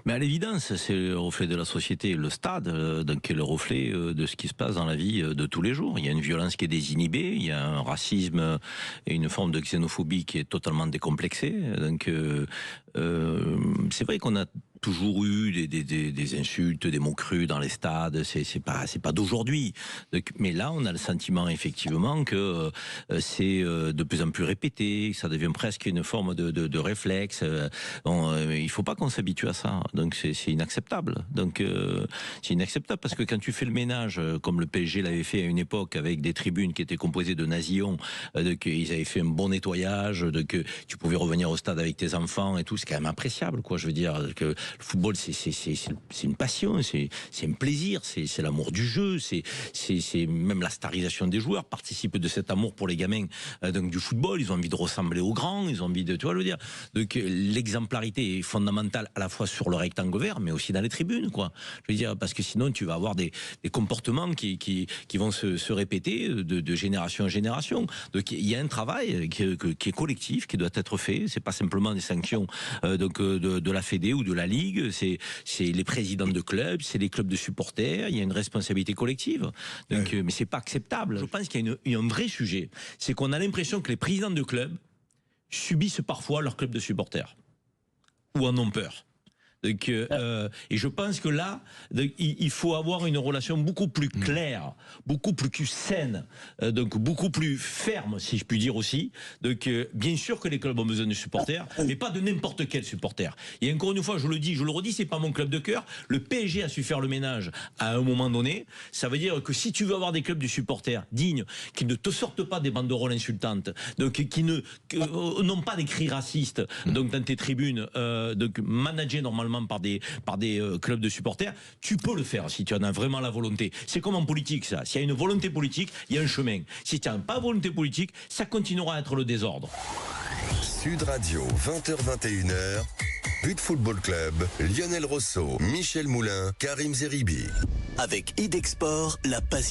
Mais à l'évidence, c'est le reflet de la société, le stade, donc est le reflet de ce qui se passe dans la vie de tous les jours. Il y a une violence qui est désinhibée, il y a un racisme et une forme de xénophobie qui est totalement décomplexée. Donc c'est vrai qu'on a toujours eu des insultes, des mots crus dans les stades. C'est pas d'aujourd'hui. Mais là, on a le sentiment effectivement que c'est de plus en plus répété, que ça devient presque une forme de réflexe. Il faut pas qu'on s'habitue à ça. Donc c'est inacceptable. Donc c'est inacceptable parce que quand tu fais le ménage, comme le PSG l'avait fait à une époque avec des tribunes qui étaient composées de nazillons, ils avaient fait un bon nettoyage, que tu pouvais revenir au stade avec tes enfants et tout, c'est quand même appréciable, quoi. Je veux dire que le football, c'est une passion, c'est un plaisir, c'est l'amour du jeu, c'est même la starisation des joueurs participe de cet amour pour les gamins donc du football. Ils ont envie de ressembler aux grands, ils ont envie de, tu vois, le dire. Donc l'exemplarité est fondamentale à la fois sur le rectangle vert, mais aussi dans les tribunes, quoi. Je veux dire, parce que sinon tu vas avoir des comportements qui vont se répéter de génération en génération. Donc il y a un travail qui est collectif, qui doit être fait. C'est pas simplement des sanctions de la Fédé ou de la Ligue. C'est les présidents de clubs, c'est les clubs de supporters. Il y a une responsabilité collective. Donc mais c'est pas acceptable. Je pense qu'il y a un vrai sujet. C'est qu'on a l'impression que les présidents de clubs subissent parfois leur club de supporters ou en ont peur. Donc, et je pense que là, il faut avoir une relation beaucoup plus claire, beaucoup plus saine, donc beaucoup plus ferme, si je puis dire aussi. Donc, bien sûr que les clubs ont besoin de supporters, mais pas de n'importe quel supporter. Et encore une fois, je le redis, c'est pas mon club de cœur. Le PSG a su faire le ménage à un moment donné. Ça veut dire que si tu veux avoir des clubs de supporters dignes, qui ne te sortent pas des banderoles insultantes, donc qui n'ont pas des cris racistes, donc dans tes tribunes, donc managés normalement par des clubs de supporters, tu peux le faire si tu en as vraiment la volonté. C'est comme en politique, ça. S'il y a une volonté politique, il y a un chemin. Si tu n'as pas de volonté politique, ça continuera à être le désordre. Sud Radio, 20h-21h, But Football Club, Lionel Rosso, Michel Moulin, Karim Zeribi. Avec Idexport, la passion.